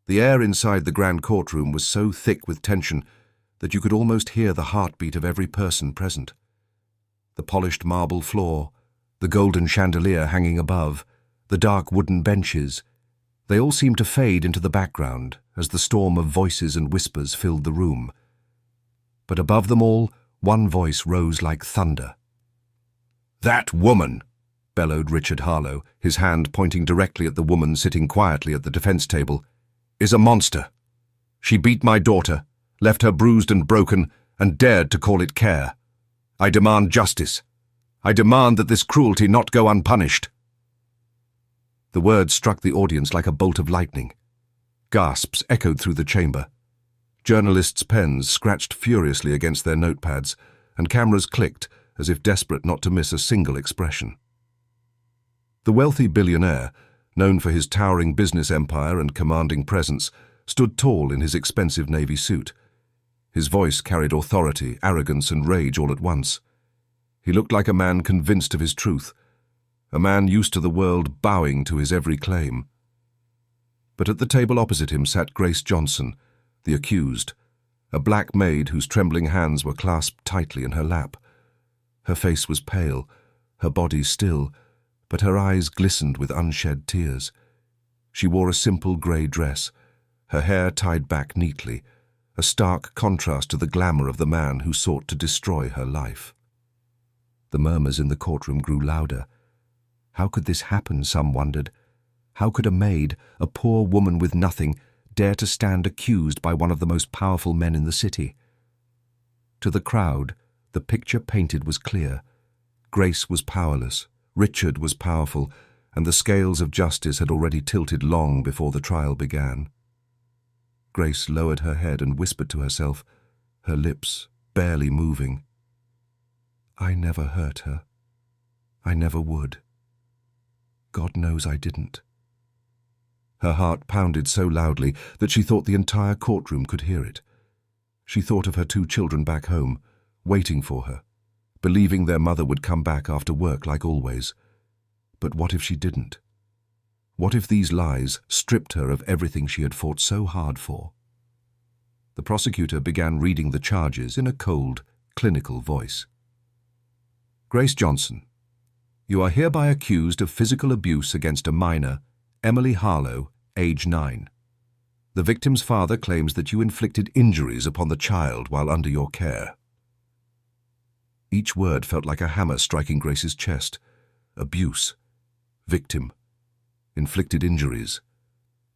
The air inside the grand courtroom was so thick with tension that you could almost hear the heartbeat of every person present. The polished marble floor, the golden chandelier hanging above, the dark wooden benches, they all seemed to fade into the background as the storm of voices and whispers filled the room. But above them all, one voice rose like thunder. "That woman!" bellowed Richard Harlow, his hand pointing directly at the woman sitting quietly at the defense table, "is a monster. She beat my daughter, left her bruised and broken, and dared to call it care. I demand justice. I demand that this cruelty not go unpunished." The words struck the audience like a bolt of lightning. Gasps echoed through the chamber. Journalists' pens scratched furiously against their notepads, and cameras clicked as if desperate not to miss a single expression. The wealthy billionaire, known for his towering business empire and commanding presence, stood tall in his expensive navy suit. His voice carried authority, arrogance, and rage all at once. He looked like a man convinced of his truth, a man used to the world bowing to his every claim. But at the table opposite him sat Grace Johnson, the accused, a black maid whose trembling hands were clasped tightly in her lap. Her face was pale, her body still, but her eyes glistened with unshed tears. She wore a simple grey dress, her hair tied back neatly, a stark contrast to the glamour of the man who sought to destroy her life. The murmurs in the courtroom grew louder. How could this happen, some wondered? How could a maid, a poor woman with nothing, dare to stand accused by one of the most powerful men in the city? To the crowd, the picture painted was clear. Grace was powerless, Richard was powerful, and the scales of justice had already tilted long before the trial began. Grace lowered her head and whispered to herself, her lips barely moving, "I never hurt her. I never would. God knows I didn't." Her heart pounded so loudly that she thought the entire courtroom could hear it. She thought of her 2 children back home, waiting for her, believing their mother would come back after work like always. But what if she didn't? What if these lies stripped her of everything she had fought so hard for? The prosecutor began reading the charges in a cold, clinical voice. "Grace Johnson, you are hereby accused of physical abuse against a minor, Emily Harlow, age 9. The victim's father claims that you inflicted injuries upon the child while under your care." Each word felt like a hammer striking Grace's chest. Abuse, victim, inflicted injuries.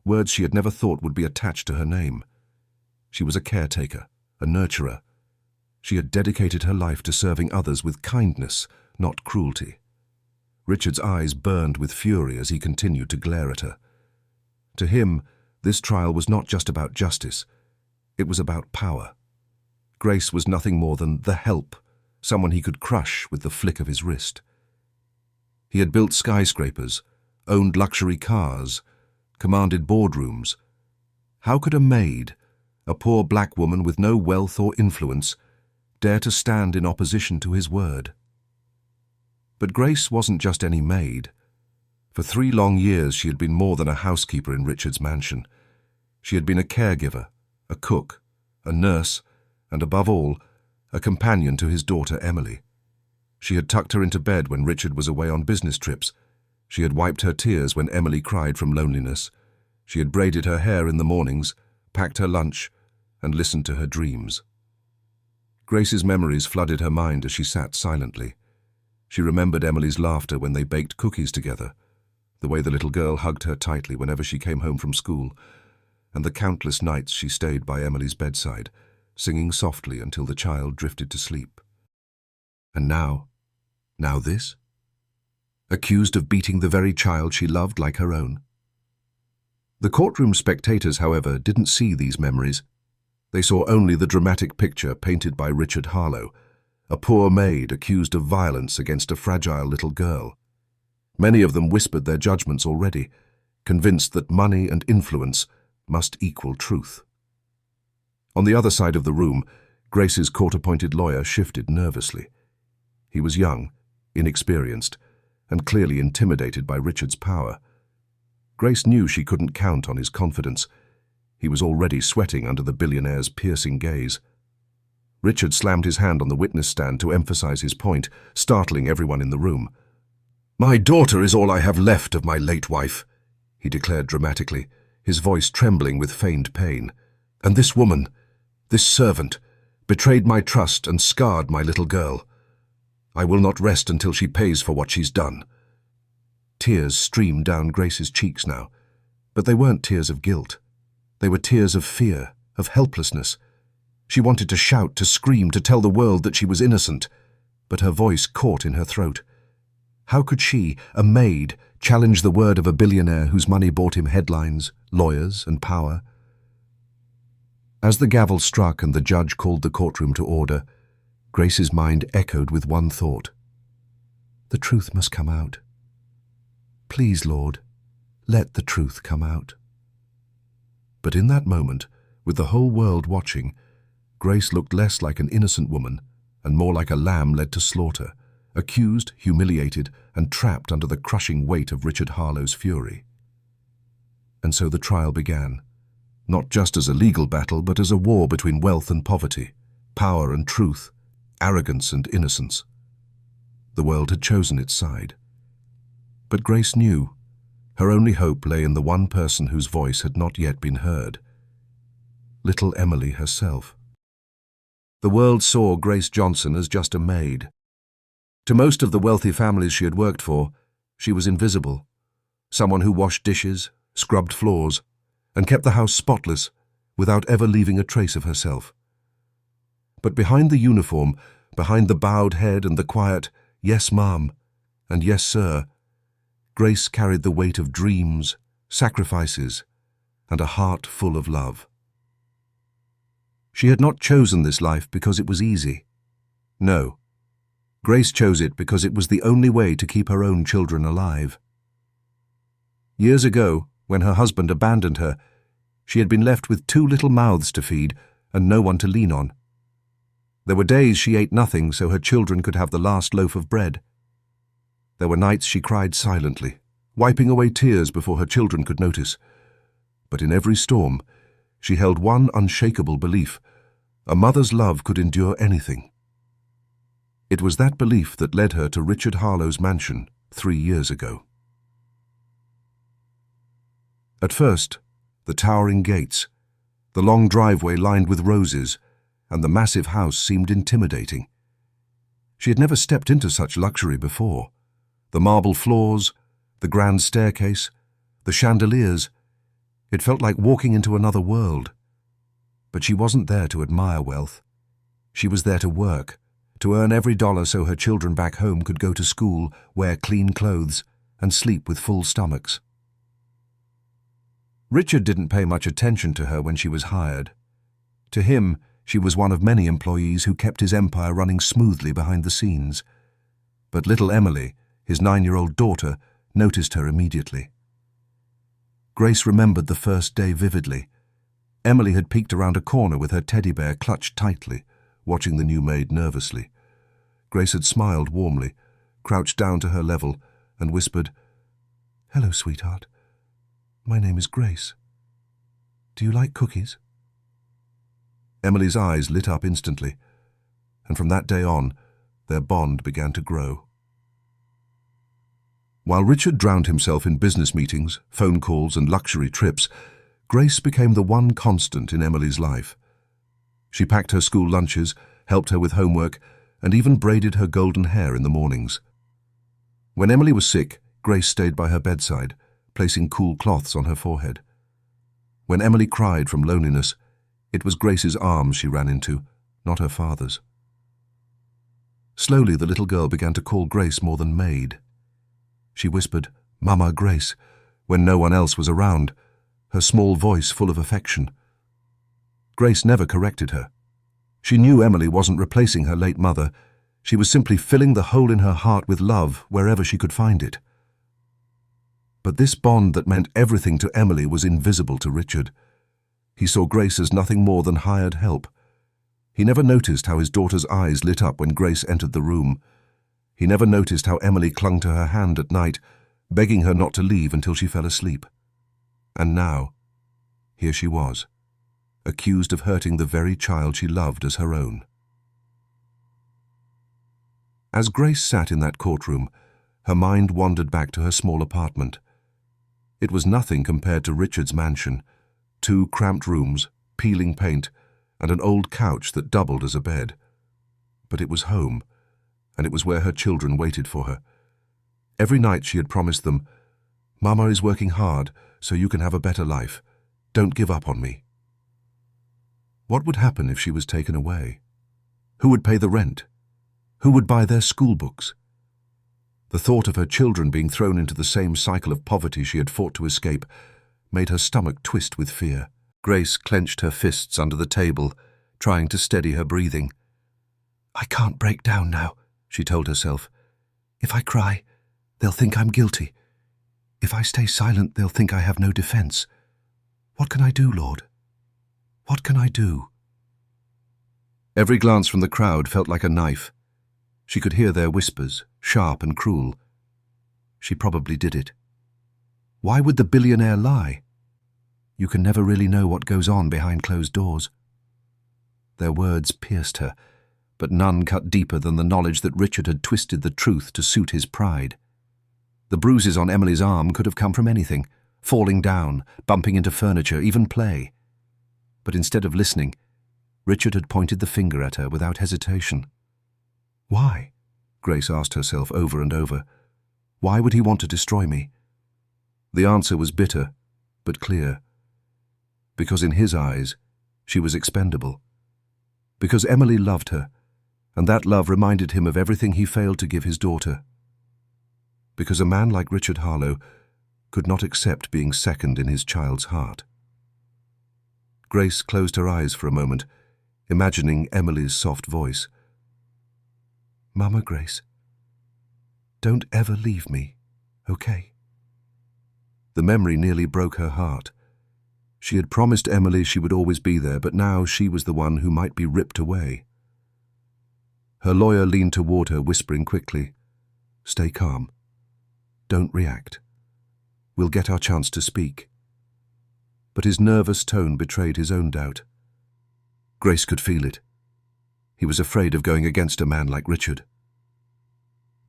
Words she had never thought would be attached to her name. She was a caretaker, a nurturer. She had dedicated her life to serving others with kindness, not cruelty. Richard's eyes burned with fury as he continued to glare at her. To him, this trial was not just about justice. It was about power. Grace was nothing more than the help, someone he could crush with the flick of his wrist. He had built skyscrapers, owned luxury cars, commanded boardrooms. How could a maid, a poor black woman with no wealth or influence, dare to stand in opposition to his word? But Grace wasn't just any maid. For 3 long years she had been more than a housekeeper in Richard's mansion. She had been a caregiver, a cook, a nurse, and above all, a companion to his daughter Emily. She had tucked her into bed when Richard was away on business trips. She had wiped her tears when Emily cried from loneliness. She had braided her hair in the mornings, packed her lunch, and listened to her dreams. Grace's memories flooded her mind as she sat silently. She remembered Emily's laughter when they baked cookies together, the way the little girl hugged her tightly whenever she came home from school, and the countless nights she stayed by Emily's bedside, singing softly until the child drifted to sleep. And now this? Accused of beating the very child she loved like her own. The courtroom spectators, however, didn't see these memories. They saw only the dramatic picture painted by Richard Harlow, a poor maid accused of violence against a fragile little girl. Many of them whispered their judgments already, convinced that money and influence must equal truth. On the other side of the room, Grace's court-appointed lawyer shifted nervously. He was young, inexperienced, and clearly intimidated by Richard's power. Grace knew she couldn't count on his confidence. He was already sweating under the billionaire's piercing gaze. Richard slammed his hand on the witness stand to emphasize his point, startling everyone in the room. "My daughter is all I have left of my late wife," he declared dramatically, his voice trembling with feigned pain. "And this woman, this servant, betrayed my trust and scarred my little girl. I will not rest until she pays for what she's done." Tears streamed down Grace's cheeks now, but they weren't tears of guilt. They were tears of fear, of helplessness. She wanted to shout, to scream, to tell the world that she was innocent, but her voice caught in her throat. How could she, a maid, challenge the word of a billionaire whose money bought him headlines, lawyers, and power? As the gavel struck and the judge called the courtroom to order, Grace's mind echoed with one thought. The truth must come out. Please, Lord, let the truth come out. But in that moment, with the whole world watching, Grace looked less like an innocent woman and more like a lamb led to slaughter, accused, humiliated, and trapped under the crushing weight of Richard Harlowe's fury. And so the trial began, not just as a legal battle, but as a war between wealth and poverty, power and truth, arrogance and innocence. The world had chosen its side. But Grace knew. Her only hope lay in the one person whose voice had not yet been heard. Little Emily herself. The world saw Grace Johnson as just a maid. To most of the wealthy families she had worked for, she was invisible. Someone who washed dishes, scrubbed floors, and kept the house spotless without ever leaving a trace of herself. But behind the uniform, behind the bowed head and the quiet, "Yes, ma'am," and "Yes, sir," Grace carried the weight of dreams, sacrifices, and a heart full of love. She had not chosen this life because it was easy. No. Grace chose it because it was the only way to keep her own children alive. Years ago, when her husband abandoned her, she had been left with 2 little mouths to feed and no one to lean on. There were days she ate nothing so her children could have the last loaf of bread. There were nights she cried silently, wiping away tears before her children could notice. But in every storm, she held one unshakable belief: a mother's love could endure anything. It was that belief that led her to Richard Harlowe's mansion 3 years ago. At first, the towering gates, the long driveway lined with roses, and the massive house seemed intimidating. She had never stepped into such luxury before. The marble floors, the grand staircase, the chandeliers. It felt like walking into another world. But she wasn't there to admire wealth. She was there to work, to earn every dollar so her children back home could go to school, wear clean clothes, and sleep with full stomachs. Richard didn't pay much attention to her when she was hired. To him, she was one of many employees who kept his empire running smoothly behind the scenes. But little Emily, his 9-year-old daughter, noticed her immediately. Grace remembered the first day vividly. Emily had peeked around a corner with her teddy bear clutched tightly, watching the new maid nervously. Grace had smiled warmly, crouched down to her level, and whispered, "Hello, sweetheart. My name is Grace. Do you like cookies?" Emily's eyes lit up instantly, and from that day on, their bond began to grow. While Richard drowned himself in business meetings, phone calls, and luxury trips, Grace became the one constant in Emily's life. She packed her school lunches, helped her with homework, and even braided her golden hair in the mornings. When Emily was sick, Grace stayed by her bedside, placing cool cloths on her forehead. When Emily cried from loneliness, it was Grace's arms she ran into, not her father's. Slowly, the little girl began to call Grace more than Maid. She whispered, "Mama Grace," when no one else was around, her small voice full of affection. Grace never corrected her. She knew Emily wasn't replacing her late mother. She was simply filling the hole in her heart with love wherever she could find it. But this bond that meant everything to Emily was invisible to Richard. He saw Grace as nothing more than hired help. He never noticed how his daughter's eyes lit up when Grace entered the room. He never noticed how Emily clung to her hand at night, begging her not to leave until she fell asleep. And now, here she was, accused of hurting the very child she loved as her own. As Grace sat in that courtroom, her mind wandered back to her small apartment. It was nothing compared to Richard's mansion: 2 cramped rooms, peeling paint, and an old couch that doubled as a bed. But it was home, and it was where her children waited for her. Every night she had promised them, "Mama is working hard, so you can have a better life. Don't give up on me." What would happen if she was taken away? Who would pay the rent? Who would buy their school books? The thought of her children being thrown into the same cycle of poverty she had fought to escape made her stomach twist with fear. Grace clenched her fists under the table, trying to steady her breathing. "I can't break down now," she told herself. "If I cry, they'll think I'm guilty. If I stay silent, they'll think I have no defense. What can I do, Lord? What can I do?" Every glance from the crowd felt like a knife. She could hear their whispers, sharp and cruel. She probably did it. Why would the billionaire lie? You can never really know what goes on behind closed doors. Their words pierced her, but none cut deeper than the knowledge that Richard had twisted the truth to suit his pride. The bruises on Emily's arm could have come from anything: falling down, bumping into furniture, even play. But instead of listening, Richard had pointed the finger at her without hesitation. Why? Grace asked herself over and over. Why would he want to destroy me? The answer was bitter, but clear. Because in his eyes, she was expendable. Because Emily loved her, and that love reminded him of everything he failed to give his daughter. Because a man like Richard Harlow could not accept being second in his child's heart. Grace closed her eyes for a moment, imagining Emily's soft voice. "Mama Grace, don't ever leave me, okay?" The memory nearly broke her heart. She had promised Emily she would always be there, but now she was the one who might be ripped away. Her lawyer leaned toward her, whispering quickly, "Stay calm. Don't react. We'll get our chance to speak." But his nervous tone betrayed his own doubt. Grace could feel it. He was afraid of going against a man like Richard.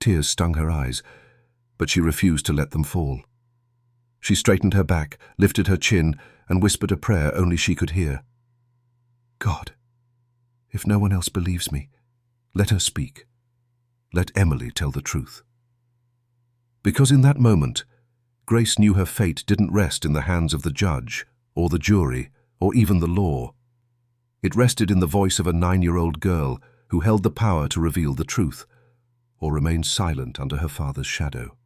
Tears stung her eyes, but she refused to let them fall. She straightened her back, lifted her chin, and whispered a prayer only she could hear. "God, if no one else believes me, let her speak. Let Emily tell the truth." Because in that moment, Grace knew her fate didn't rest in the hands of the judge, or the jury, or even the law. It rested in the voice of a 9-year-old girl who held the power to reveal the truth, or remain silent under her father's shadow.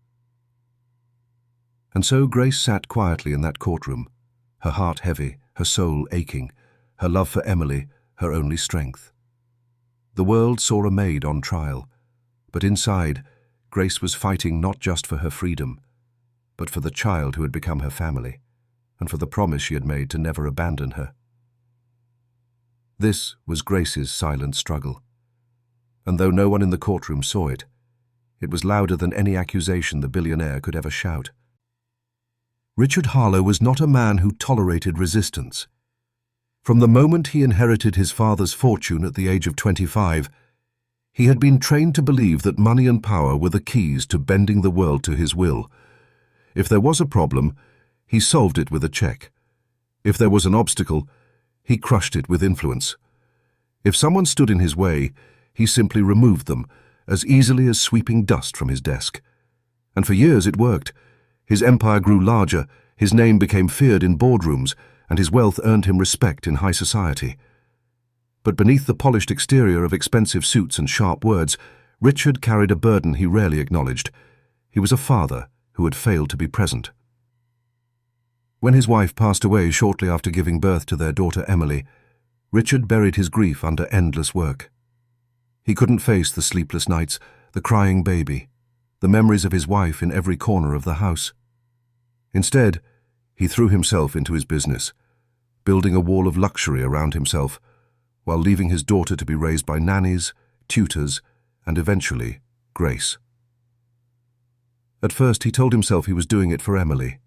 And so Grace sat quietly in that courtroom, her heart heavy, her soul aching, her love for Emily her only strength. The world saw a maid on trial, but inside, Grace was fighting not just for her freedom, but for the child who had become her family, and for the promise she had made to never abandon her. This was Grace's silent struggle, and though no one in the courtroom saw it, it was louder than any accusation the billionaire could ever shout. Richard Harlow was not a man who tolerated resistance. From the moment he inherited his father's fortune at the age of 25, he had been trained to believe that money and power were the keys to bending the world to his will. If there was a problem, he solved it with a check. If there was an obstacle, he crushed it with influence. If someone stood in his way, he simply removed them, as easily as sweeping dust from his desk. And for years it worked. His empire grew larger, his name became feared in boardrooms, and his wealth earned him respect in high society. But beneath the polished exterior of expensive suits and sharp words, Richard carried a burden he rarely acknowledged. He was a father who had failed to be present. When his wife passed away shortly after giving birth to their daughter Emily, Richard buried his grief under endless work. He couldn't face the sleepless nights, the crying baby, the memories of his wife in every corner of the house. Instead, he threw himself into his business, building a wall of luxury around himself, while leaving his daughter to be raised by nannies, tutors, and eventually, Grace. At first, he told himself he was doing it for Emily,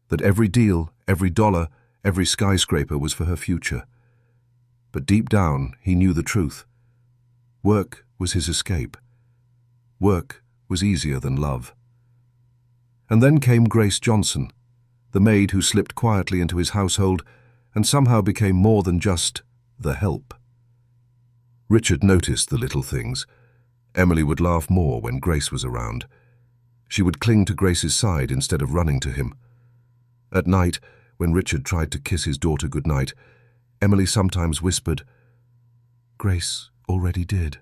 that every deal, every dollar, every skyscraper was for her future. But deep down, he knew the truth. Work was his escape. Work was easier than love. And then came Grace Johnson, the maid who slipped quietly into his household and somehow became more than just the help. Richard noticed the little things. Emily would laugh more when Grace was around. She would cling to Grace's side instead of running to him. At night, when Richard tried to kiss his daughter goodnight, Emily sometimes whispered, "Grace already did."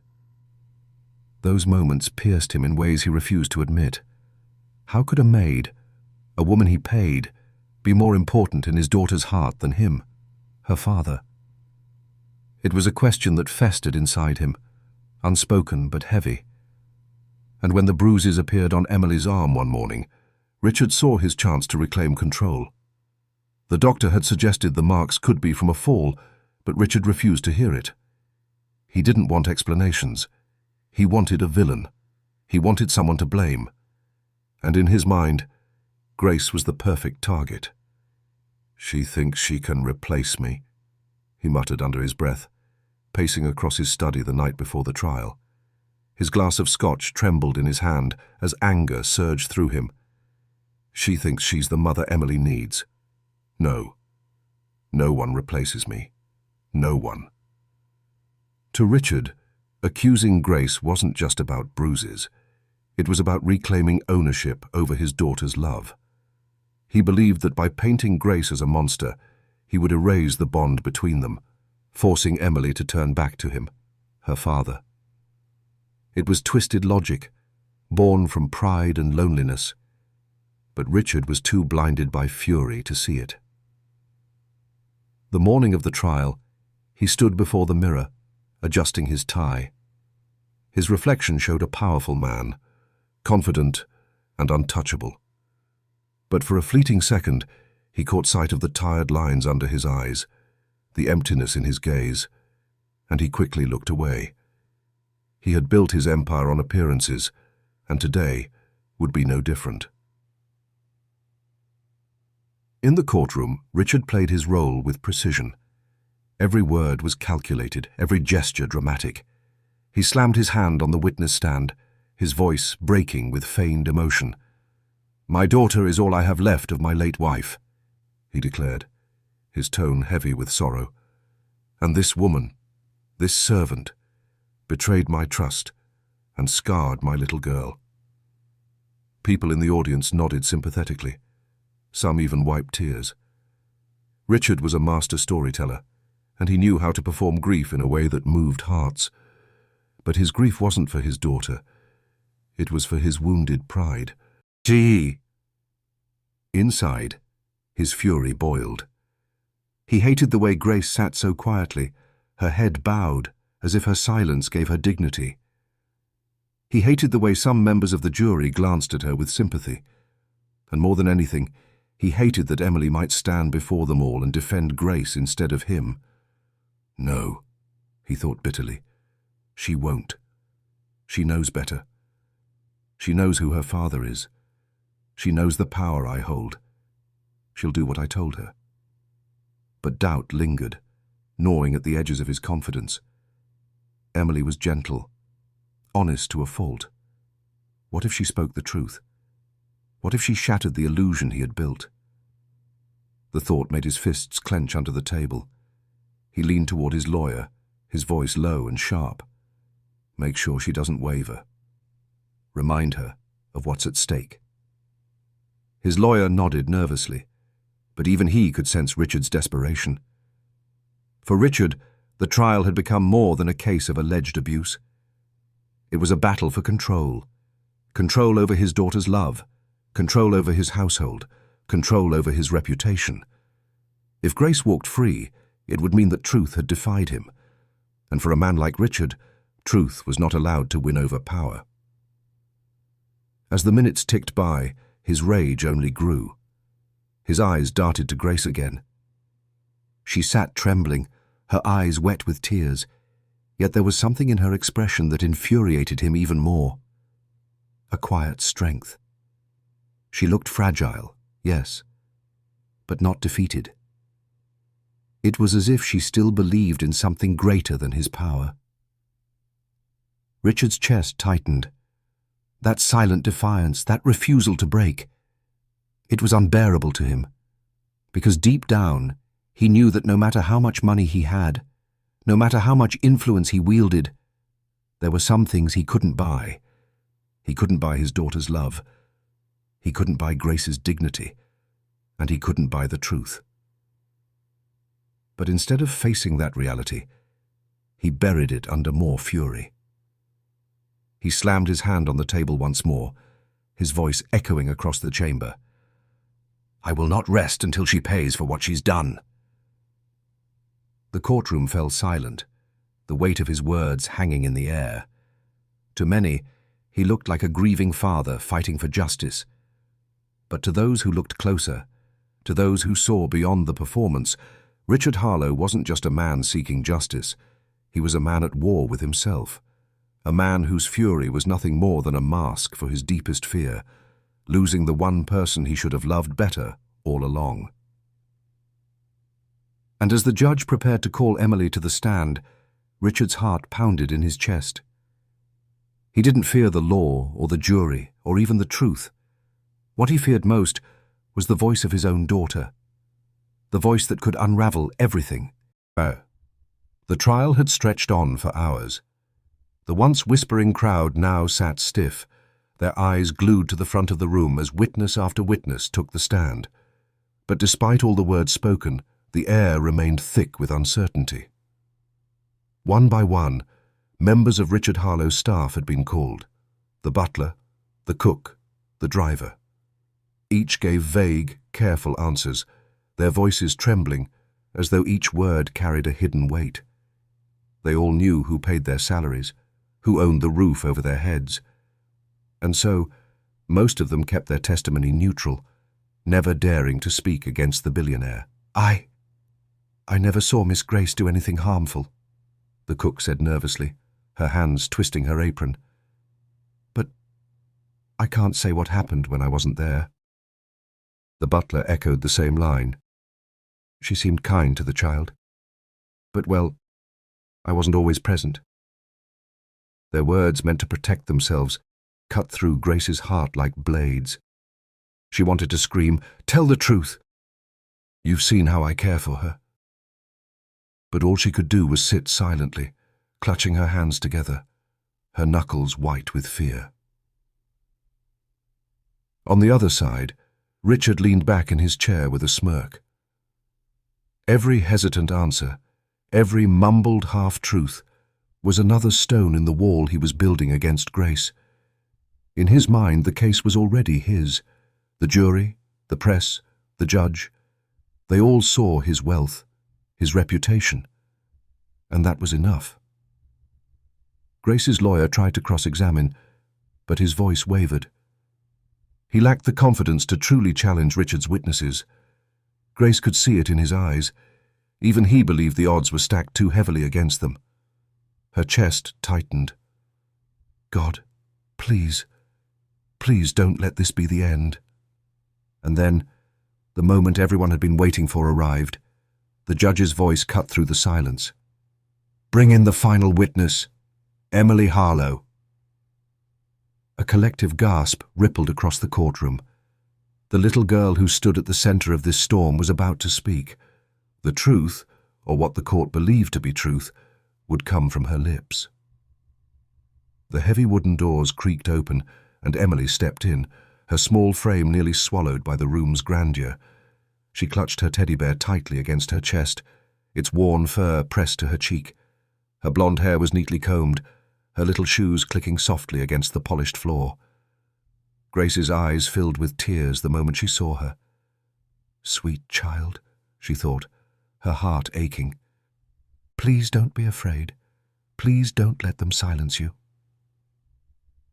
Those moments pierced him in ways he refused to admit. How could a maid, a woman he paid, be more important in his daughter's heart than him, her father? It was a question that festered inside him, unspoken but heavy. And when the bruises appeared on Emily's arm one morning, Richard saw his chance to reclaim control. The doctor had suggested the marks could be from a fall, but Richard refused to hear it. He didn't want explanations. He wanted a villain. He wanted someone to blame. And in his mind, Grace was the perfect target. "She thinks she can replace me," he muttered under his breath, pacing across his study the night before the trial. His glass of scotch trembled in his hand as anger surged through him. She thinks she's the mother Emily needs. No. No one replaces me. No one. To Richard, accusing Grace wasn't just about bruises. It was about reclaiming ownership over his daughter's love. He believed that by painting Grace as a monster, he would erase the bond between them, forcing Emily to turn back to him, her father. It was twisted logic, born from pride and loneliness, but Richard was too blinded by fury to see it. The morning of the trial, he stood before the mirror, adjusting his tie. His reflection showed a powerful man, confident and untouchable. But for a fleeting second, he caught sight of the tired lines under his eyes, the emptiness in his gaze, and he quickly looked away. He had built his empire on appearances, and today would be no different. In the courtroom, Richard played his role with precision. Every word was calculated, every gesture dramatic. He slammed his hand on the witness stand, his voice breaking with feigned emotion. "My daughter is all I have left of my late wife," he declared, his tone heavy with sorrow. "And this woman, this servant, betrayed my trust and scarred my little girl." People in the audience nodded sympathetically. Some even wiped tears. Richard was a master storyteller, and he knew how to perform grief in a way that moved hearts. But his grief wasn't for his daughter. It was for his wounded pride. Gee! Inside, his fury boiled. He hated the way Grace sat so quietly, her head bowed, as if her silence gave her dignity. He hated the way some members of the jury glanced at her with sympathy. And more than anything, he hated that Emily might stand before them all and defend Grace instead of him. No, he thought bitterly. She won't. She knows better. She knows who her father is. She knows the power I hold. She'll do what I told her. But doubt lingered, gnawing at the edges of his confidence. Emily was gentle, honest to a fault. What if she spoke the truth? What if she shattered the illusion he had built? The thought made his fists clench under the table. He leaned toward his lawyer, his voice low and sharp. Make sure she doesn't waver. Remind her of what's at stake. His lawyer nodded nervously, but even he could sense Richard's desperation. For Richard, the trial had become more than a case of alleged abuse. It was a battle for control. Control over his daughter's love, control over his household, control over his reputation. If Grace walked free, it would mean that truth had defied him. And for a man like Richard, truth was not allowed to win over power. As the minutes ticked by, his rage only grew. His eyes darted to Grace again. She sat trembling, her eyes wet with tears, yet there was something in her expression that infuriated him even more. A quiet strength. She looked fragile, yes, but not defeated. It was as if she still believed in something greater than his power. Richard's chest tightened. That silent defiance, that refusal to break. It was unbearable to him, because deep down he knew that no matter how much money he had, no matter how much influence he wielded, there were some things he couldn't buy. He couldn't buy his daughter's love. He couldn't buy Grace's dignity. And he couldn't buy the truth. But instead of facing that reality, he buried it under more fury. He slammed his hand on the table once more, his voice echoing across the chamber. "I will not rest until she pays for what she's done." The courtroom fell silent, the weight of his words hanging in the air. To many, he looked like a grieving father fighting for justice. But to those who looked closer, to those who saw beyond the performance, Richard Harlow wasn't just a man seeking justice. He was a man at war with himself, a man whose fury was nothing more than a mask for his deepest fear, losing the one person he should have loved better all along. And as the judge prepared to call Emily to the stand, Richard's heart pounded in his chest. He didn't fear the law or the jury or even the truth. What he feared most was the voice of his own daughter, the voice that could unravel everything. The trial had stretched on for hours. The once whispering crowd now sat stiff, their eyes glued to the front of the room as witness after witness took the stand. But despite all the words spoken, the air remained thick with uncertainty. One by one, members of Richard Harlow's staff had been called: the butler, the cook, the driver. Each gave vague, careful answers, their voices trembling, as though each word carried a hidden weight. They all knew who paid their salaries, who owned the roof over their heads. And so, most of them kept their testimony neutral, never daring to speak against the billionaire. I never saw Miss Grace do anything harmful," the cook said nervously, her hands twisting her apron. "But I can't say what happened when I wasn't there." The butler echoed the same line. "She seemed kind to the child. But, well, I wasn't always present." Their words, meant to protect themselves, cut through Grace's heart like blades. She wanted to scream, "Tell the truth! You've seen how I care for her." But all she could do was sit silently, clutching her hands together, her knuckles white with fear. On the other side, Richard leaned back in his chair with a smirk. Every hesitant answer, every mumbled half-truth, was another stone in the wall he was building against Grace. In his mind, the case was already his. The jury, the press, the judge, they all saw his wealth, his reputation, and that was enough. Grace's lawyer tried to cross-examine, but his voice wavered. He lacked the confidence to truly challenge Richard's witnesses. Grace could see it in his eyes. Even he believed the odds were stacked too heavily against them. Her chest tightened. "God, please, please don't let this be the end." And then, the moment everyone had been waiting for arrived, the judge's voice cut through the silence. "Bring in the final witness, Emily Harlow." A collective gasp rippled across the courtroom. The little girl who stood at the center of this storm was about to speak. The truth, or what the court believed to be truth, would come from her lips. The heavy wooden doors creaked open, and Emily stepped in, her small frame nearly swallowed by the room's grandeur. She clutched her teddy bear tightly against her chest, its worn fur pressed to her cheek. Her blonde hair was neatly combed, her little shoes clicking softly against the polished floor. Grace's eyes filled with tears the moment she saw her. "Sweet child," she thought, her heart aching. "Please don't be afraid. Please don't let them silence you."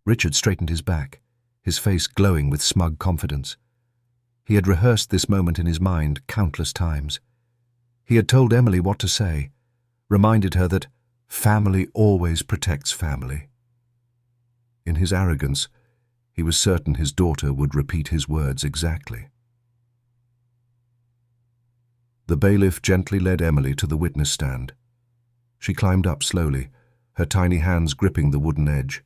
Richard straightened his back, his face glowing with smug confidence. He had rehearsed this moment in his mind countless times. He had told Emily what to say, reminded her that family always protects family. In his arrogance, he was certain his daughter would repeat his words exactly. The bailiff gently led Emily to the witness stand. She climbed up slowly, her tiny hands gripping the wooden edge.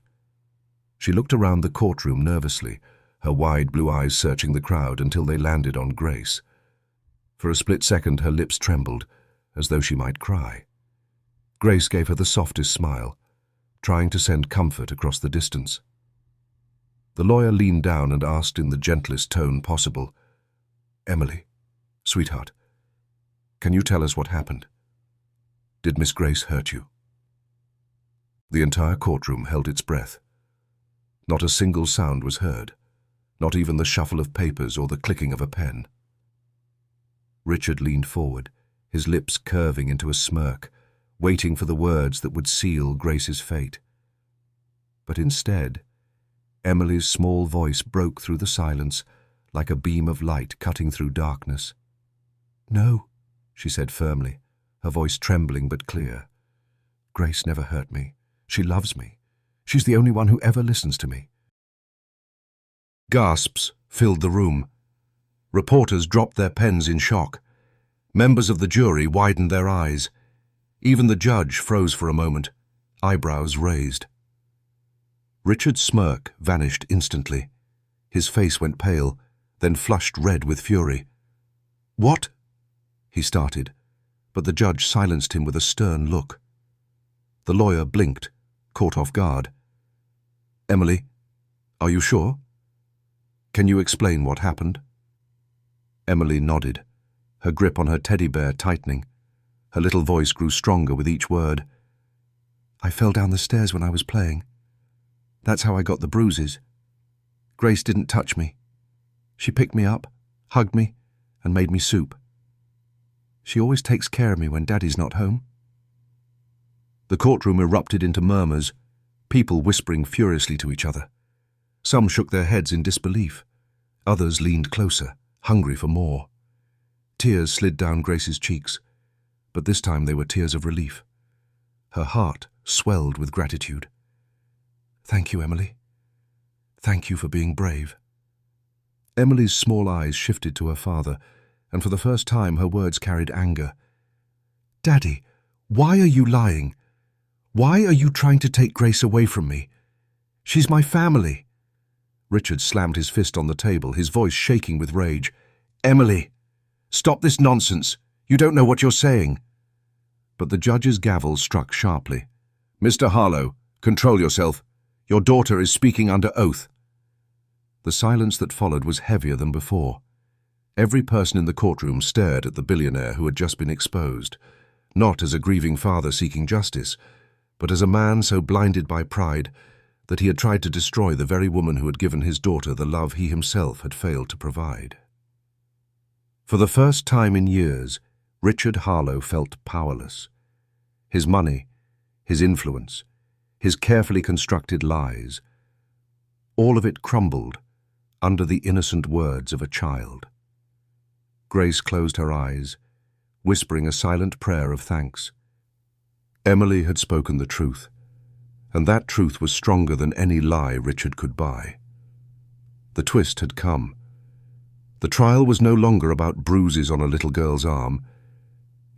She looked around the courtroom nervously, her wide blue eyes searching the crowd until they landed on Grace. For a split second her lips trembled, as though she might cry. Grace gave her the softest smile, trying to send comfort across the distance. The lawyer leaned down and asked in the gentlest tone possible, "Emily, sweetheart, can you tell us what happened? Did Miss Grace hurt you?" The entire courtroom held its breath. Not a single sound was heard, not even the shuffle of papers or the clicking of a pen. Richard leaned forward, his lips curving into a smirk, waiting for the words that would seal Grace's fate. But instead, Emily's small voice broke through the silence like a beam of light cutting through darkness. "No," she said firmly, her voice trembling but clear. "Grace never hurt me. She loves me. She's the only one who ever listens to me." Gasps filled the room. Reporters dropped their pens in shock. Members of the jury widened their eyes. Even the judge froze for a moment, eyebrows raised. Richard's smirk vanished instantly. His face went pale, then flushed red with fury. "What?" he started, but the judge silenced him with a stern look. The lawyer blinked, caught off guard. "Emily, are you sure? Can you explain what happened?" Emily nodded, her grip on her teddy bear tightening. Her little voice grew stronger with each word. "I fell down the stairs when I was playing. That's how I got the bruises. Grace didn't touch me. She picked me up, hugged me, and made me soup. She always takes care of me when Daddy's not home." The courtroom erupted into murmurs, people whispering furiously to each other. Some shook their heads in disbelief. Others leaned closer, hungry for more. Tears slid down Grace's cheeks, but this time they were tears of relief. Her heart swelled with gratitude. "Thank you, Emily. Thank you for being brave." Emily's small eyes shifted to her father, and for the first time her words carried anger. "Daddy, why are you lying? Why are you trying to take Grace away from me? She's my family." Richard slammed his fist on the table, his voice shaking with rage. "Emily, stop this nonsense. You don't know what you're saying." But the judge's gavel struck sharply. "Mr. Harlow, control yourself. Your daughter is speaking under oath." The silence that followed was heavier than before. Every person in the courtroom stared at the billionaire who had just been exposed, not as a grieving father seeking justice, but as a man so blinded by pride that he had tried to destroy the very woman who had given his daughter the love he himself had failed to provide. For the first time in years, Richard Harlow felt powerless. His money, his influence, his carefully constructed lies, all of it crumbled under the innocent words of a child. Grace closed her eyes, whispering a silent prayer of thanks. Emily had spoken the truth, and that truth was stronger than any lie Richard could buy. The twist had come. The trial was no longer about bruises on a little girl's arm.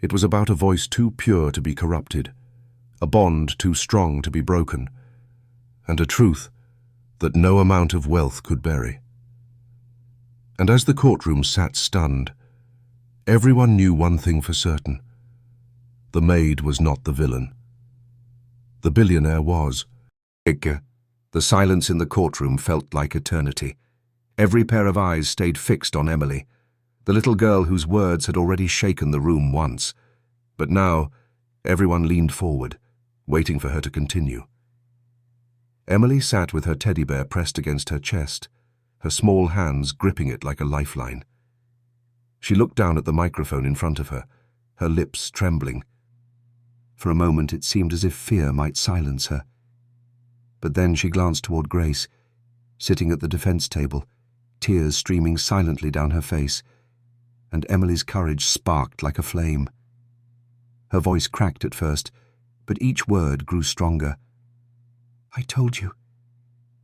It was about a voice too pure to be corrupted, a bond too strong to be broken, and a truth that no amount of wealth could bury. And as the courtroom sat stunned, everyone knew one thing for certain. The maid was not the villain. The billionaire was. The silence in the courtroom felt like eternity. Every pair of eyes stayed fixed on Emily, the little girl whose words had already shaken the room once. But now, everyone leaned forward, waiting for her to continue. Emily sat with her teddy bear pressed against her chest, her small hands gripping it like a lifeline. She looked down at the microphone in front of her, her lips trembling. For a moment it seemed as if fear might silence her. But then she glanced toward Grace, sitting at the defense table, tears streaming silently down her face, and Emily's courage sparked like a flame. Her voice cracked at first, but each word grew stronger. "I told you.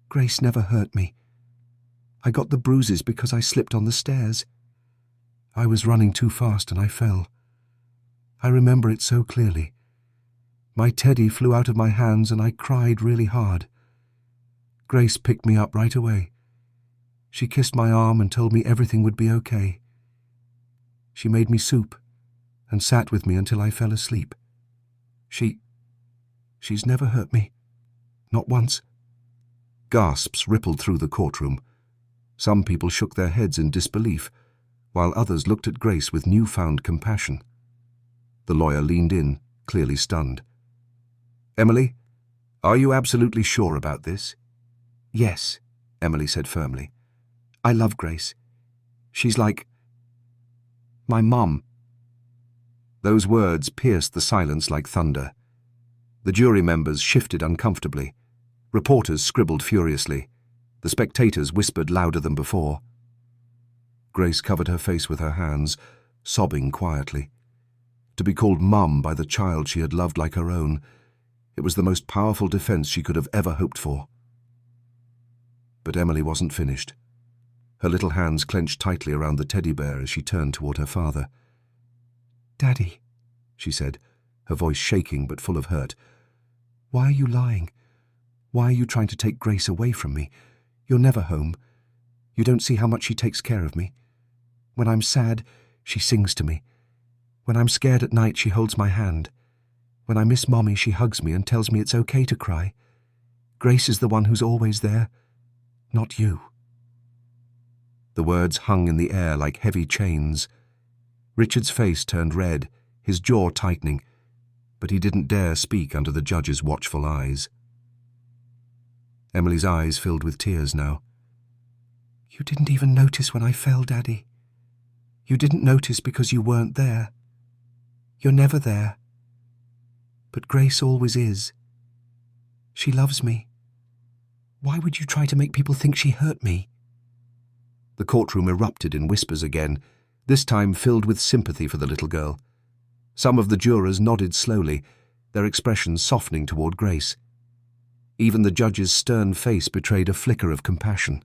Grace never hurt me. I got the bruises because I slipped on the stairs. I was running too fast and I fell. I remember it so clearly. My teddy flew out of my hands and I cried really hard. Grace picked me up right away. She kissed my arm and told me everything would be okay. She made me soup and sat with me until I fell asleep. She's never hurt me. Not once. Gasps rippled through the courtroom. Some people shook their heads in disbelief, while others looked at Grace with newfound compassion. The lawyer leaned in, clearly stunned. "Emily, are you absolutely sure about this?" "Yes," Emily said firmly. "I love Grace. She's like my mum." Those words pierced the silence like thunder. The jury members shifted uncomfortably. Reporters scribbled furiously. The spectators whispered louder than before. Grace covered her face with her hands, sobbing quietly. To be called mum by the child she had loved like her own, it was the most powerful defense she could have ever hoped for. But Emily wasn't finished. Her little hands clenched tightly around the teddy bear as she turned toward her father. "Daddy," she said, her voice shaking but full of hurt, "why are you lying? Why are you trying to take Grace away from me? You're never home. You don't see how much she takes care of me. When I'm sad, she sings to me. When I'm scared at night, she holds my hand. When I miss Mommy, she hugs me and tells me it's okay to cry. Grace is the one who's always there, not you." The words hung in the air like heavy chains. Richard's face turned red, his jaw tightening, but he didn't dare speak under the judge's watchful eyes. Emily's eyes filled with tears now. "You didn't even notice when I fell, Daddy. You didn't notice because you weren't there. You're never there. But Grace always is. She loves me. Why would you try to make people think she hurt me?" The courtroom erupted in whispers again, this time filled with sympathy for the little girl. Some of the jurors nodded slowly, their expressions softening toward Grace. Even the judge's stern face betrayed a flicker of compassion.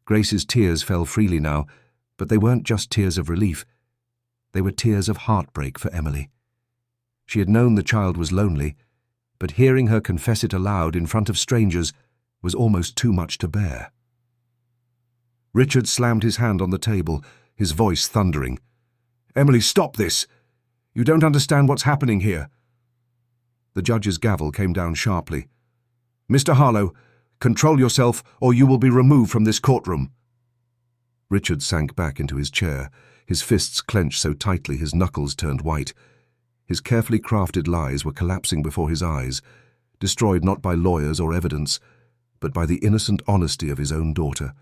Grace's tears fell freely now, but they weren't just tears of relief. They were tears of heartbreak for Emily. She had known the child was lonely, but hearing her confess it aloud in front of strangers was almost too much to bear. Richard slammed his hand on the table, his voice thundering. "Emily, stop this! You don't understand what's happening here." The judge's gavel came down sharply. "Mr. Harlow, control yourself or you will be removed from this courtroom." Richard sank back into his chair, his fists clenched so tightly his knuckles turned white. His carefully crafted lies were collapsing before his eyes, destroyed not by lawyers or evidence, but by the innocent honesty of his own daughter.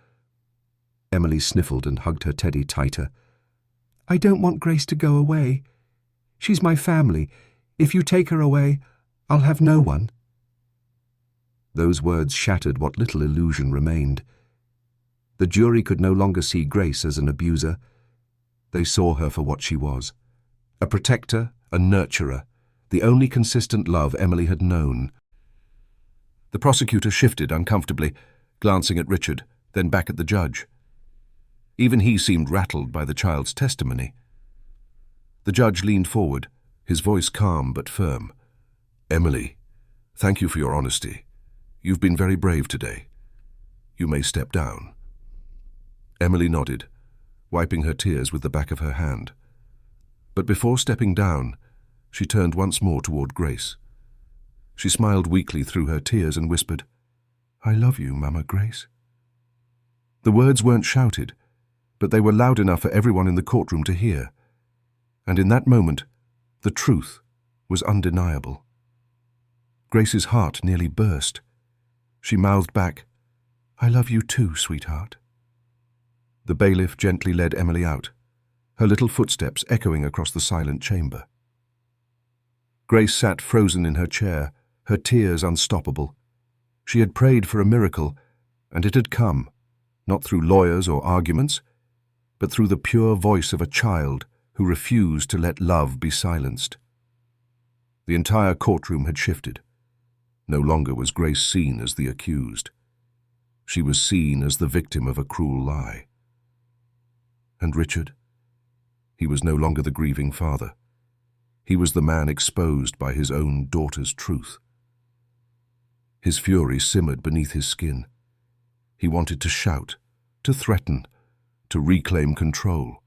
Emily sniffled and hugged her teddy tighter. "I don't want Grace to go away. She's my family. If you take her away, I'll have no one." Those words shattered what little illusion remained. The jury could no longer see Grace as an abuser. They saw her for what she was, a protector, a nurturer, the only consistent love Emily had known. The prosecutor shifted uncomfortably, glancing at Richard, then back at the judge. Even he seemed rattled by the child's testimony. The judge leaned forward, his voice calm but firm. "Emily, thank you for your honesty. You've been very brave today. You may step down." Emily nodded, wiping her tears with the back of her hand. But before stepping down, she turned once more toward Grace. She smiled weakly through her tears and whispered, "I love you, Mama Grace." The words weren't shouted, but they were loud enough for everyone in the courtroom to hear. And in that moment, the truth was undeniable. Grace's heart nearly burst. She mouthed back, "I love you too, sweetheart." The bailiff gently led Emily out, her little footsteps echoing across the silent chamber. Grace sat frozen in her chair, her tears unstoppable. She had prayed for a miracle, and it had come, not through lawyers or arguments, but through the pure voice of a child who refused to let love be silenced. The entire courtroom had shifted. No longer was Grace seen as the accused. She was seen as the victim of a cruel lie. And Richard, He was no longer the grieving father. He was the man exposed by his own daughter's truth. His fury simmered beneath his skin. He wanted to shout, to threaten, to reclaim control.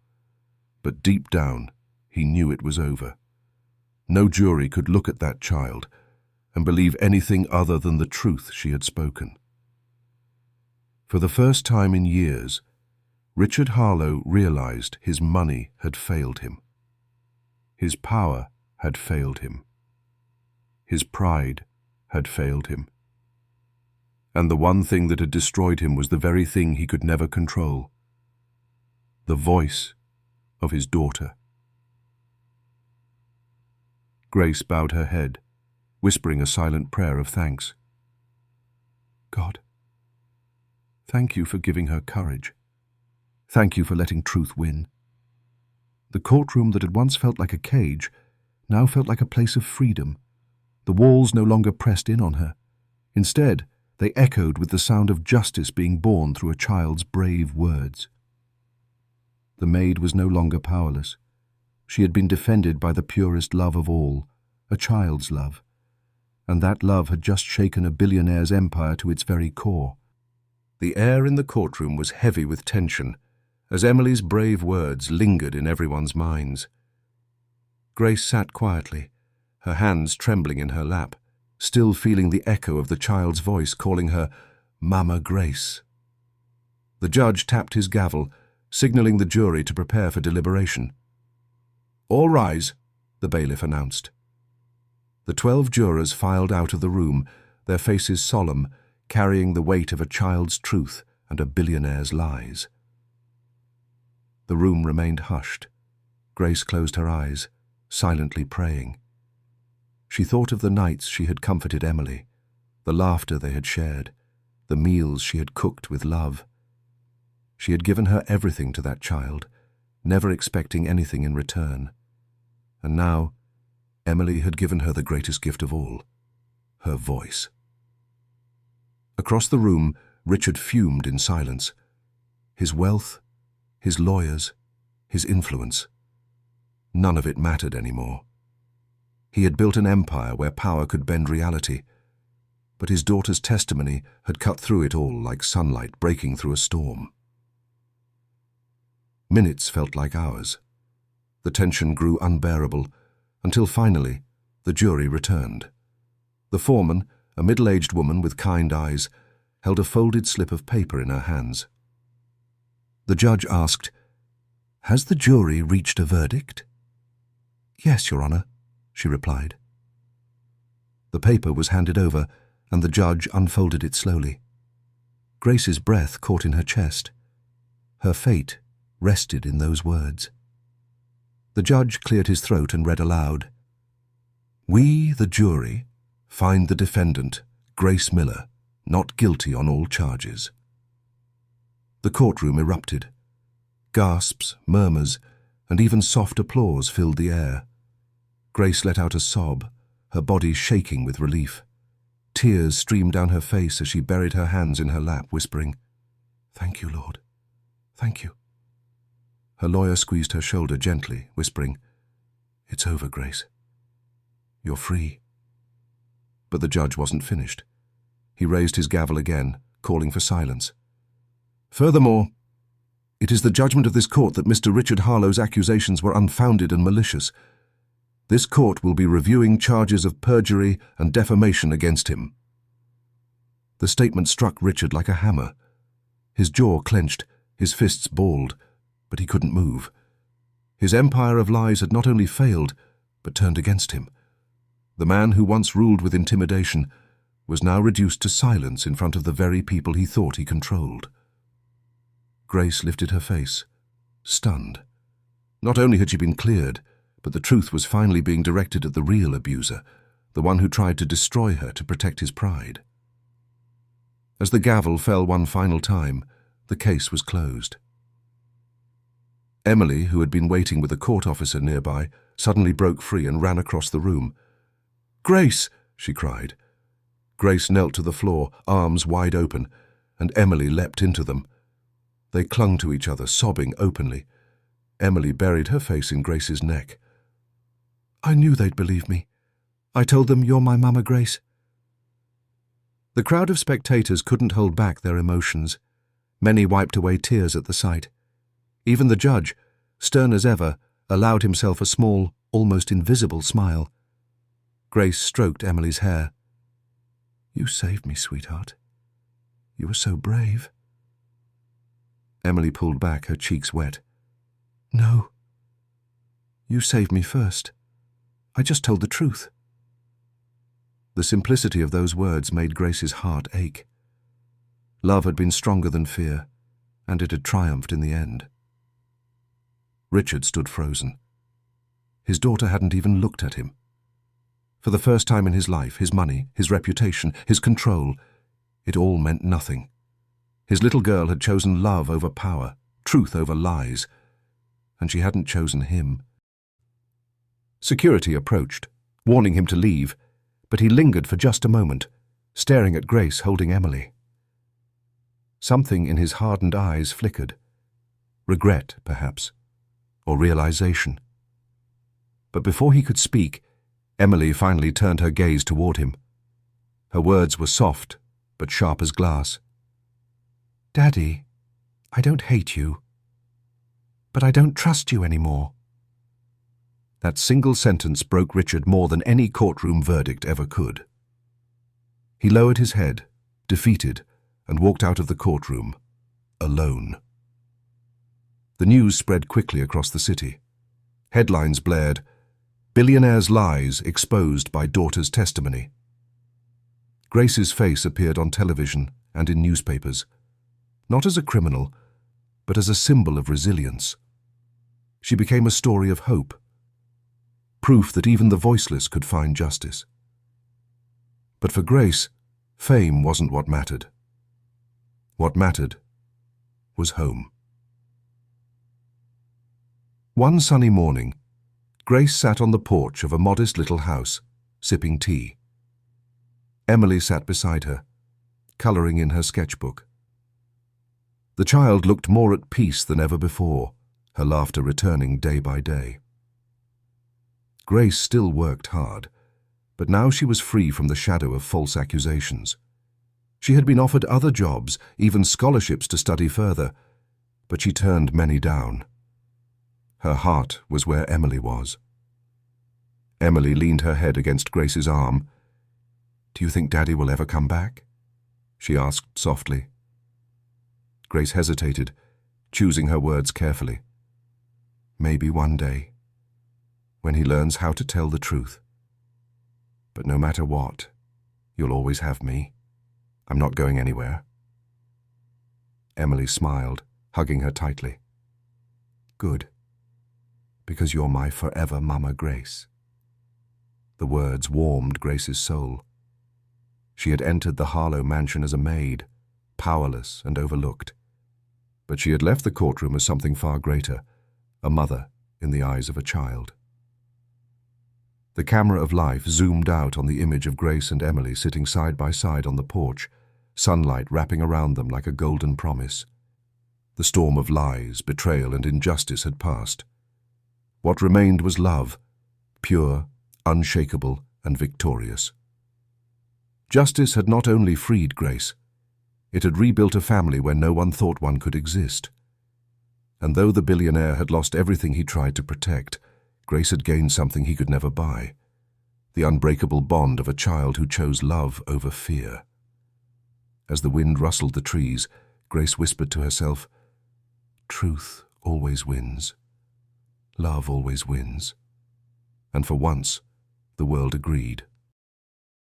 But deep down, he knew it was over. No jury could look at that child and believe anything other than the truth she had spoken. For the first time in years, Richard Harlow realized his money had failed him. His power had failed him. His pride had failed him. And the one thing that had destroyed him was the very thing he could never control: the voice of his daughter. Grace bowed her head, whispering a silent prayer of thanks. God, thank you for giving her courage. Thank you for letting truth win. The courtroom that had once felt like a cage now felt like a place of freedom. The walls no longer pressed in on her. Instead, they echoed with the sound of justice being born through a child's brave words. The maid was no longer powerless. She had been defended by the purest love of all, a child's love. And that love had just shaken a billionaire's empire to its very core. The air in the courtroom was heavy with tension, as Emily's brave words lingered in everyone's minds. Grace sat quietly, her hands trembling in her lap, still feeling the echo of the child's voice calling her Mama Grace. The judge tapped his gavel, signaling the jury to prepare for deliberation. "All rise," the bailiff announced. The 12 jurors filed out of the room, their faces solemn, carrying the weight of a child's truth and a billionaire's lies. The room remained hushed. Grace closed her eyes, silently praying. She thought of the nights she had comforted Emily, the laughter they had shared, the meals she had cooked with love. She had given her everything to that child, never expecting anything in return. And now, Emily had given her the greatest gift of all, her voice. Across the room, Richard fumed in silence. His wealth, his lawyers, his influence. None of it mattered anymore. He had built an empire where power could bend reality, but his daughter's testimony had cut through it all like sunlight breaking through a storm. Minutes felt like hours. The tension grew unbearable, until finally the jury returned. The foreman, a middle-aged woman with kind eyes, held a folded slip of paper in her hands. The judge asked, "Has the jury reached a verdict?" "Yes, Your Honor," she replied. The paper was handed over, and the judge unfolded it slowly. Grace's breath caught in her chest. Her fate rested in those words. The judge cleared his throat and read aloud, "We, the jury, find the defendant, Grace Miller, not guilty on all charges." The courtroom erupted. Gasps, murmurs, and even soft applause filled the air. Grace let out a sob, her body shaking with relief. Tears streamed down her face as she buried her hands in her lap, whispering, "Thank you, Lord. Thank you." Her lawyer squeezed her shoulder gently, whispering, "It's over, Grace. You're free." But the judge wasn't finished. He raised his gavel again, calling for silence. "Furthermore, it is the judgment of this court that Mr. Richard Harlow's accusations were unfounded and malicious. This court will be reviewing charges of perjury and defamation against him." The statement struck Richard like a hammer. His jaw clenched, his fists balled, but he couldn't move. His empire of lies had not only failed, but turned against him. The man who once ruled with intimidation was now reduced to silence in front of the very people he thought he controlled. Grace lifted her face, stunned. Not only had she been cleared, but the truth was finally being directed at the real abuser, the one who tried to destroy her to protect his pride. As the gavel fell one final time, the case was closed. Emily, who had been waiting with a court officer nearby, suddenly broke free and ran across the room. "Grace!" she cried. Grace knelt to the floor, arms wide open, and Emily leapt into them. They clung to each other, sobbing openly. Emily buried her face in Grace's neck. "I knew they'd believe me. I told them you're my Mama Grace." The crowd of spectators couldn't hold back their emotions. Many wiped away tears at the sight. Even the judge, stern as ever, allowed himself a small, almost invisible smile. Grace stroked Emily's hair. "You saved me, sweetheart. You were so brave." Emily pulled back, her cheeks wet. "No. You saved me first. I just told the truth." The simplicity of those words made Grace's heart ache. Love had been stronger than fear, and it had triumphed in the end. Richard stood frozen. His daughter hadn't even looked at him. For the first time in his life, his money, his reputation, his control, it all meant nothing. His little girl had chosen love over power, truth over lies, and she hadn't chosen him. Security approached, warning him to leave, but he lingered for just a moment, staring at Grace holding Emily. Something in his hardened eyes flickered. Regret, perhaps, or realization. But before he could speak, Emily finally turned her gaze toward him. Her words were soft, but sharp as glass. "Daddy, I don't hate you, but I don't trust you anymore." That single sentence broke Richard more than any courtroom verdict ever could. He lowered his head, defeated, and walked out of the courtroom, alone. The news spread quickly across the city. Headlines blared, "Billionaire's lies exposed by daughter's testimony." Grace's face appeared on television and in newspapers, not as a criminal, but as a symbol of resilience. She became a story of hope, proof that even the voiceless could find justice. But for Grace, fame wasn't what mattered. What mattered was home. One sunny morning, Grace sat on the porch of a modest little house, sipping tea. Emily sat beside her, coloring in her sketchbook. The child looked more at peace than ever before, her laughter returning day by day. Grace still worked hard, but now she was free from the shadow of false accusations. She had been offered other jobs, even scholarships to study further, but she turned many down. Her heart was where Emily was. Emily leaned her head against Grace's arm. "Do you think Daddy will ever come back?" she asked softly. Grace hesitated, choosing her words carefully. "Maybe one day, when he learns how to tell the truth. But no matter what, you'll always have me. I'm not going anywhere." Emily smiled, hugging her tightly. "Good. Because you're my forever Mama Grace." The words warmed Grace's soul. She had entered the Harlow mansion as a maid, powerless and overlooked. But she had left the courtroom as something far greater, a mother in the eyes of a child. The camera of life zoomed out on the image of Grace and Emily sitting side by side on the porch, sunlight wrapping around them like a golden promise. The storm of lies, betrayal, and injustice had passed. What remained was love, pure, unshakable, and victorious. Justice had not only freed Grace, it had rebuilt a family where no one thought one could exist. And though the billionaire had lost everything he tried to protect, Grace had gained something he could never buy, the unbreakable bond of a child who chose love over fear. As the wind rustled the trees, Grace whispered to herself, "Truth always wins. Love always wins." And for once, the world agreed.